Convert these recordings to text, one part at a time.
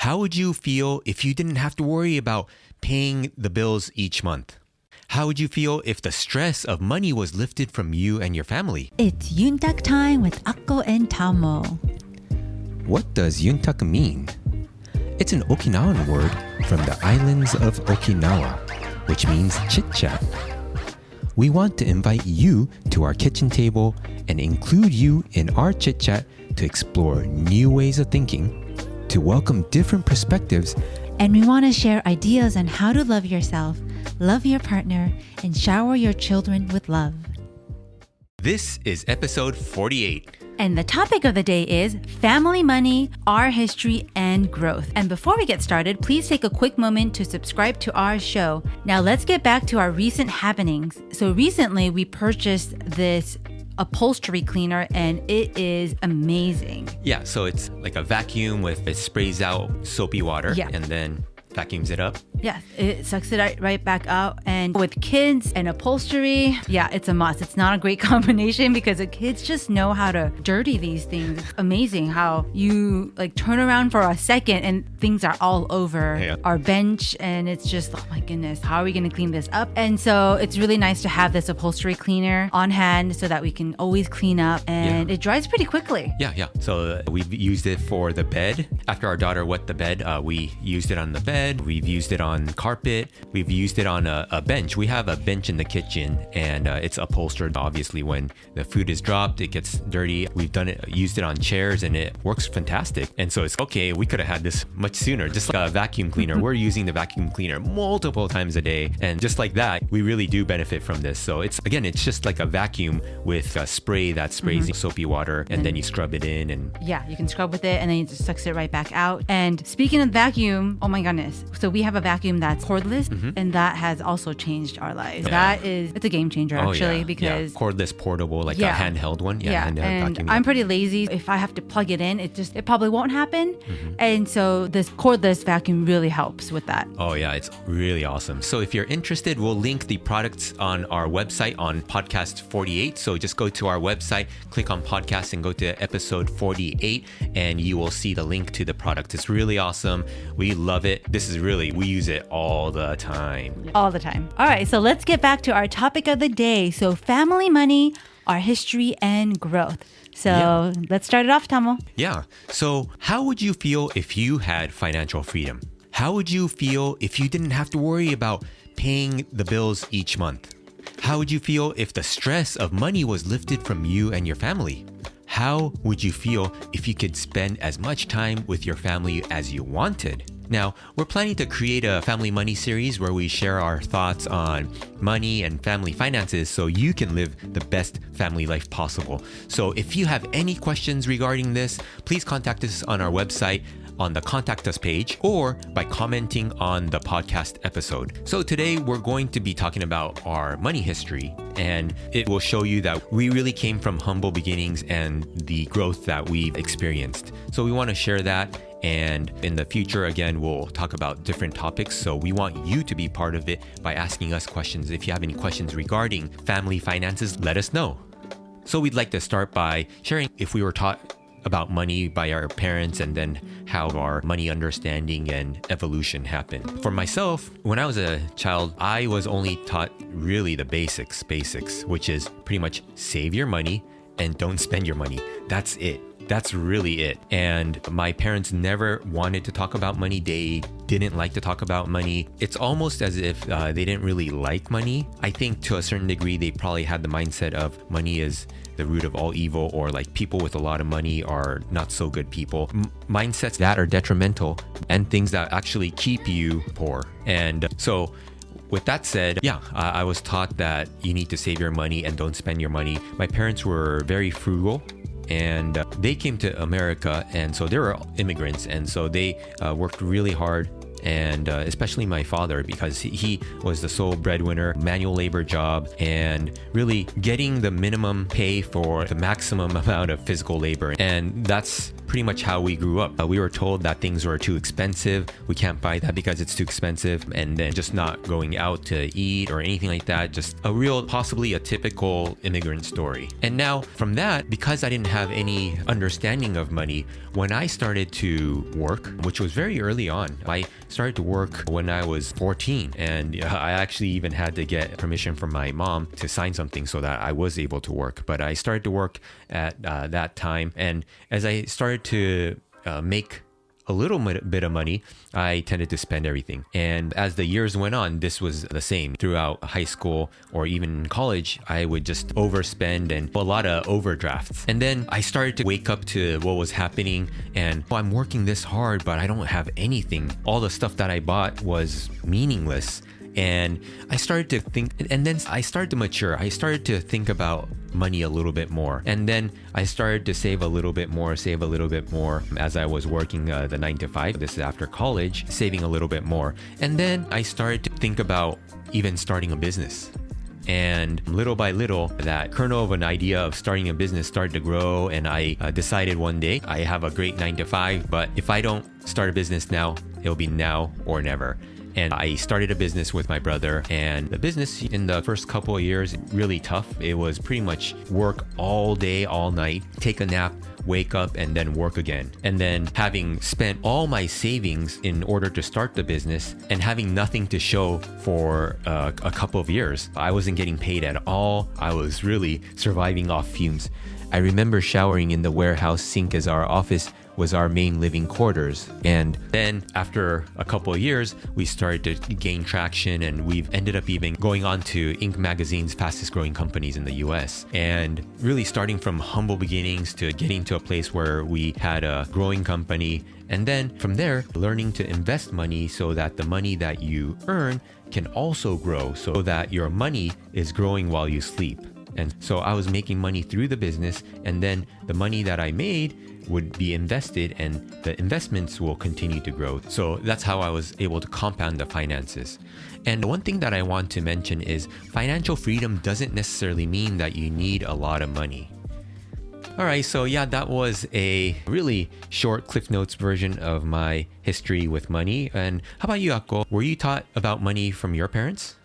How would you feel if you didn't have to worry about paying the bills each month? How would you feel if the stress of money was lifted from you and your family? It's Yuntaku time with Akko and Tamo. What does Yuntaku mean? It's an Okinawan word from the islands of Okinawa, which means chit-chat. We want to invite you to our kitchen table and include you in our chit-chat to explore new ways of thinking, to welcome different perspectives, And we want to share ideas on how to love yourself, love your partner, and shower your children with love. This is episode 48. And the topic of the day is family money, our history, and growth. And before we get started, please take a quick moment to subscribe to our show. Now let's get back to our recent happenings. So recently we purchased this upholstery cleaner and it is amazing. Yeah, so it's like a vacuum it sprays out soapy water and then vacuums it up. Yeah, it sucks it right back out. And with kids and upholstery, it's a must. It's not a great combination because the kids just know how to dirty these things. It's amazing how you turn around for a second and things are all over our bench. And it's just, oh my goodness, how are we going to clean this up? And so it's really nice to have this upholstery cleaner on hand so that we can always clean up and it dries pretty quickly. Yeah. So we've used it for the bed. After our daughter wet the bed, we used it on the bed. We've used it on carpet. We've used it on a bench. We have a bench in the kitchen and it's upholstered. Obviously, when the food is dropped, it gets dirty. We've used it on chairs and it works fantastic. And so it's okay. We could have had this much sooner. Just like a vacuum cleaner. We're using the vacuum cleaner multiple times a day. And just like that, we really do benefit from this. So it's just like a vacuum with a spray that sprays soapy water and then you scrub it in. And you can scrub with it and then it just sucks it right back out. And speaking of vacuum, oh my goodness. So we have a vacuum that's cordless and that has also changed our lives. It's a game changer actually because cordless portable, a handheld one. And vacuum, I'm pretty lazy. If I have to plug it in, it probably won't happen. And so this cordless vacuum really helps with that. Oh yeah, it's really awesome. So if you're interested, we'll link the products on our website on podcast 48. So just go to our website, click on podcast and go to episode 48 and you will see the link to the product. It's really awesome. We love it. We use it all the time. All the time. All right, so let's get back to our topic of the day. So family money, our history, and growth. So let's start it off, Tamo. Yeah. So how would you feel if you had financial freedom? How would you feel if you didn't have to worry about paying the bills each month? How would you feel if the stress of money was lifted from you and your family? How would you feel if you could spend as much time with your family as you wanted? Now, we're planning to create a family money series where we share our thoughts on money and family finances so you can live the best family life possible. So if you have any questions regarding this, please contact us on our website on the Contact Us page or by commenting on the podcast episode. So today we're going to be talking about our money history and it will show you that we really came from humble beginnings and the growth that we've experienced. So we want to share that. And in the future, again, we'll talk about different topics. So we want you to be part of it by asking us questions. If you have any questions regarding family finances, let us know. So we'd like to start by sharing if we were taught about money by our parents and then how our money understanding and evolution happened. For myself, when I was a child, I was only taught really the basics, which is pretty much save your money and don't spend your money. That's it. That's really it. And my parents never wanted to talk about money. They didn't like to talk about money. It's almost as if they didn't really like money. I think to a certain degree, they probably had the mindset of money is the root of all evil, or people with a lot of money are not so good people. Mindsets that are detrimental and things that actually keep you poor. And so with that said, I was taught that you need to save your money and don't spend your money. My parents were very frugal. And they came to America, and so they were immigrants, and so they worked really hard, and especially my father, because he was the sole breadwinner, manual labor job, and really getting the minimum pay for the maximum amount of physical labor. And that's pretty much how we grew up. We were told that things were too expensive. We can't buy that because it's too expensive. And then just not going out to eat or anything like that. Just a real, possibly a typical immigrant story. And now from that, because I didn't have any understanding of money, when I started to work, which was very early on, I started to work when I was 14. And I actually even had to get permission from my mom to sign something so that I was able to work. But I started to work at that time. And as I started to make a little bit of money, I tended to spend everything. And as the years went on, this was the same. Throughout high school or even college, I would just overspend and a lot of overdrafts. And then I started to wake up to what was happening and I'm working this hard, but I don't have anything. All the stuff that I bought was meaningless. And I started to think, and then I started to mature. I started to think about money a little bit more. And then I started to save a little bit more as I was working the 9 to 5. This is after college, saving a little bit more. And then I started to think about even starting a business. And little by little, that kernel of an idea of starting a business started to grow. And I decided one day, I have a great 9 to 5, but if I don't start a business now, it'll be now or never. And I started a business with my brother, and the business in the first couple of years, really tough. It was pretty much work all day, all night, take a nap, wake up, and then work again. And then having spent all my savings in order to start the business and having nothing to show for a couple of years, I wasn't getting paid at all. I was really surviving off fumes. I remember showering in the warehouse sink as our office was our main living quarters. And then after a couple of years, we started to gain traction and we've ended up even going on to Inc. magazine's fastest growing companies in the US. And really starting from humble beginnings to getting to a place where we had a growing company. And then from there, learning to invest money so that the money that you earn can also grow so that your money is growing while you sleep. And so I was making money through the business, and then the money that I made would be invested and the investments will continue to grow. So that's how I was able to compound the finances. And one thing that I want to mention is financial freedom doesn't necessarily mean that you need a lot of money. All right, so yeah, that was a really short Cliff Notes version of my history with money. And how about you, Akko? Were you taught about money from your parents?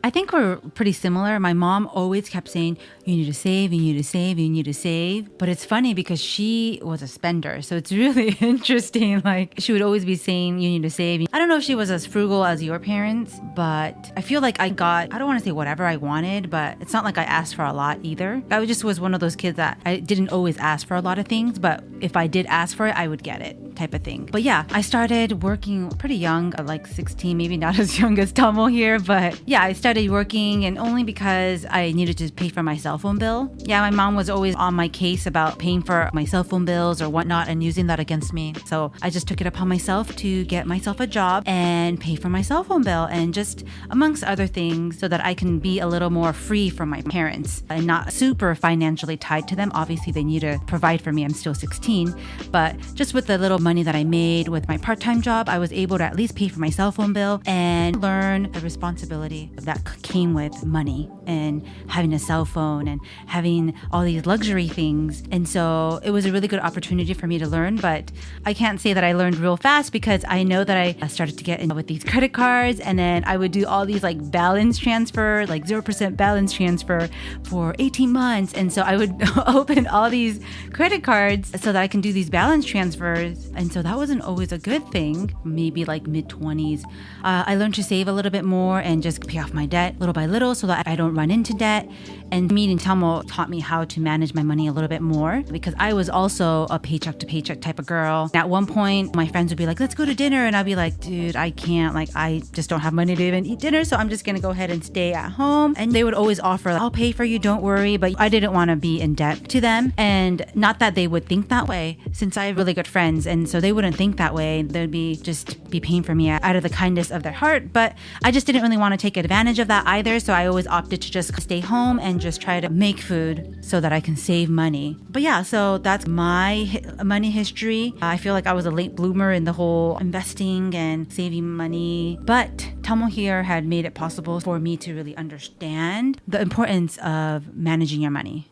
I think we're pretty similar. My mom always kept saying, you need to save, you need to save, you need to save. But it's funny because she was a spender. So it's really interesting. Like she would always be saying, you need to save. I don't know if she was as frugal as your parents, but I feel like I don't want to say whatever I wanted, but it's not like I asked for a lot either. I just was one of those kids that I didn't always ask for a lot of things, but if I did ask for it, I would get it type of thing. But yeah, I started working pretty young, like 16, maybe not as young as Tamo here, but yeah, I started working and only because I needed to pay for my cell phone bill. Yeah, my mom was always on my case about paying for my cell phone bills or whatnot and using that against me. So I just took it upon myself to get myself a job and pay for my cell phone bill and just amongst other things so that I can be a little more free from my parents and not super financially tied to them. Obviously, they need to provide for me. I'm still 16, but just with the little money that I made with my part-time job, I was able to at least pay for my cell phone bill and learn the responsibility that came with money and having a cell phone and having all these luxury things. And so it was a really good opportunity for me to learn, but I can't say that I learned real fast because I know that I started to get in with these credit cards and then I would do all these like balance transfer, like 0% balance transfer for 18 months. And so I would open all these credit cards so that I can do these balance transfers. And so that wasn't always a good thing, maybe like mid-20s. I learned to save a little bit more and just pay off my debt little by little so that I don't run into debt. And meeting Tamo taught me how to manage my money a little bit more because I was also a paycheck to paycheck type of girl. At one point, my friends would be like, let's go to dinner. And I'd be like, dude, I can't. Like, I just don't have money to even eat dinner. So I'm just going to go ahead and stay at home. And they would always offer, I'll pay for you, don't worry. But I didn't want to be in debt to them. And not that they would think that way since I have really good friends. And so they wouldn't think that way. They'd be paying for me out of the kindness of their heart. But I just didn't really want to take advantage of that either. So I always opted to just stay home and just try to make food so that I can save money. But yeah, so that's my money history. I feel like I was a late bloomer in the whole investing and saving money. But Tamo here had made it possible for me to really understand the importance of managing your money.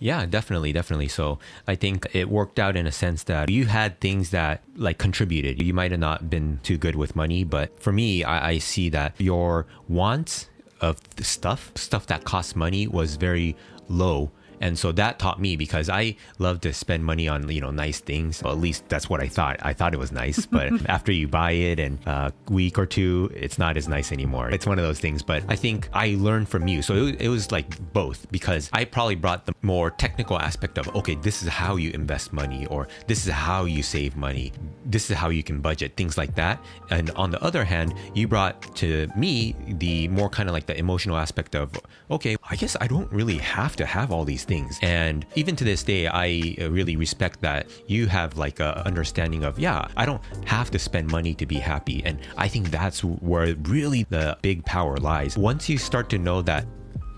Yeah, definitely, definitely. So I think it worked out in a sense that you had things that like contributed. You might have not been too good with money, but for me, I see that your wants of the stuff that costs money was very low. And so that taught me, because I love to spend money on, nice things. Well, at least that's what I thought. I thought it was nice, but after you buy it and a week or two, it's not as nice anymore. It's one of those things. But I think I learned from you. So it was like both, because I probably brought the more technical aspect of, okay, this is how you invest money, or this is how you save money. This is how you can budget, things like that. And on the other hand, you brought to me the more kind of like the emotional aspect of, okay, I guess I don't really have to have all these things. And even to this day, I really respect that you have like a understanding of, yeah, I don't have to spend money to be happy. And I think that's where really the big power lies. Once you start to know that,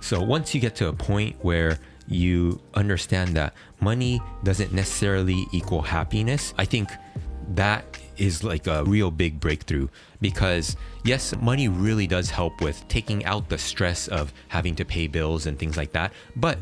so once you get to a point where you understand that money doesn't necessarily equal happiness, I think that is like a real big breakthrough. Because yes, money really does help with taking out the stress of having to pay bills and things like that. But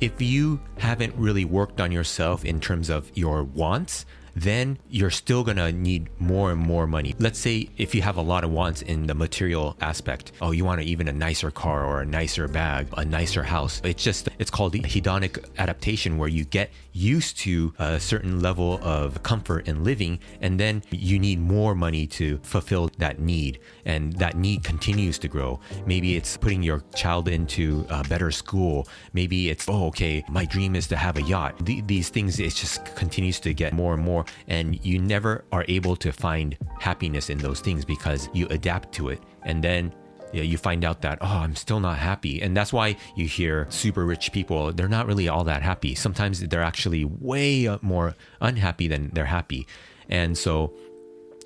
if you haven't really worked on yourself in terms of your wants, then you're still gonna need more and more money. Let's say if you have a lot of wants in the material aspect, oh, you want even a nicer car or a nicer bag, a nicer house. It's called the hedonic adaptation, where you get used to a certain level of comfort in living, and then you need more money to fulfill that need, and that need continues to grow. Maybe it's putting your child into a better school. Maybe it's, oh, okay, my dream is to have a yacht. These things, it just continues to get more and more. And you never are able to find happiness in those things because you adapt to it. And then you find out that, oh, I'm still not happy. And that's why you hear super rich people, they're not really all that happy. Sometimes they're actually way more unhappy than they're happy. And so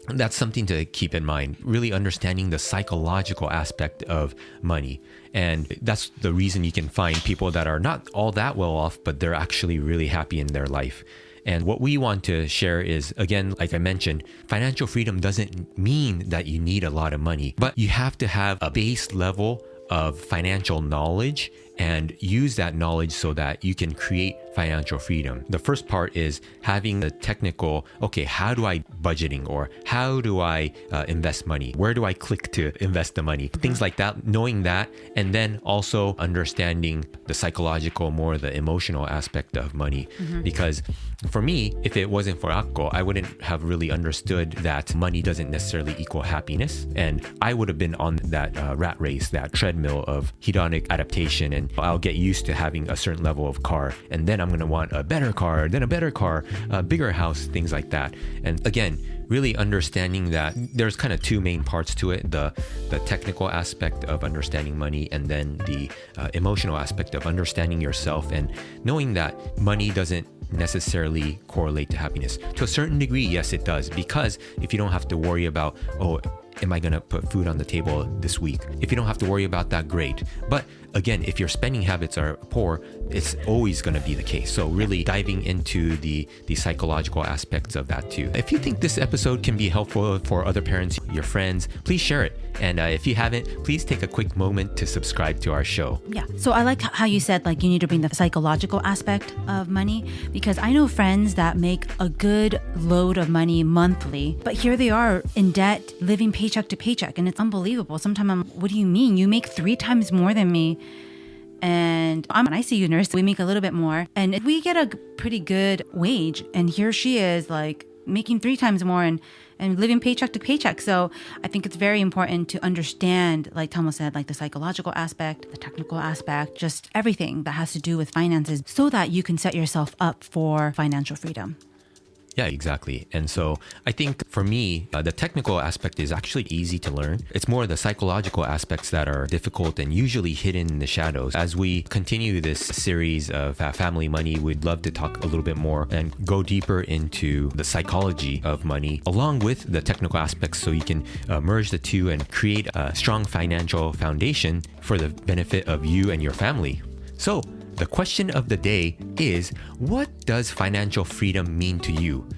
that's something to keep in mind, really understanding the psychological aspect of money. And that's the reason you can find people that are not all that well off, but they're actually really happy in their life. And what we want to share is, again, like I mentioned, financial freedom doesn't mean that you need a lot of money, but you have to have a base level of financial knowledge and use that knowledge so that you can create financial freedom. The first part is having the technical, okay, how do I budgeting, or how do I invest money? Where do I click to invest the money? Things like that, knowing that, and then also understanding the psychological, more the emotional aspect of money. Because for me, if it wasn't for Akko, I wouldn't have really understood that money doesn't necessarily equal happiness. And I would have been on that rat race, that treadmill of hedonic adaptation, and I'll get used to having a certain level of car, and then I'm going to want a better car, then a better car, a bigger house, things like that. And again, really understanding that there's kind of two main parts to it, the technical aspect of understanding money, and then the emotional aspect of understanding yourself and knowing that money doesn't necessarily correlate to happiness. To a certain degree, yes, it does, because if you don't have to worry about, oh, am I going to put food on the table this week? If you don't have to worry about that, great. But again, if your spending habits are poor, it's always going to be the case. So really diving into the psychological aspects of that too. If you think this episode can be helpful for other parents, your friends, please share it. And if you haven't, please take a quick moment to subscribe to our show. Yeah. So I like how you said like you need to bring the psychological aspect of money, because I know friends that make a good load of money monthly, but here they are in debt, living paycheck to paycheck, and it's unbelievable. Sometimes what do you mean? You make 3 times more than me. And I'm an ICU nurse. We make a little bit more, and we get a pretty good wage. And here she is like making 3 times more and living paycheck to paycheck. So I think it's very important to understand, like Tamo said, like the psychological aspect, the technical aspect, just everything that has to do with finances, so that you can set yourself up for financial freedom. Yeah, exactly. And so I think for me, the technical aspect is actually easy to learn. It's more the psychological aspects that are difficult and usually hidden in the shadows. As we continue this series of family money, we'd love to talk a little bit more and go deeper into the psychology of money along with the technical aspects, so you can merge the two and create a strong financial foundation for the benefit of you and your family. So the question of the day is, what does financial freedom mean to you?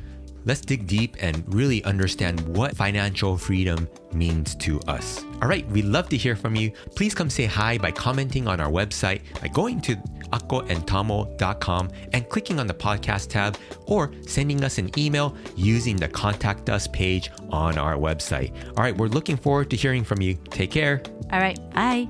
Let's dig deep and really understand what financial freedom means to us. All right, we'd love to hear from you. Please come say hi by commenting on our website, by going to akkoandtamo.com and clicking on the podcast tab, or sending us an email using the Contact Us page on our website. All right, we're looking forward to hearing from you. Take care. All right. Bye.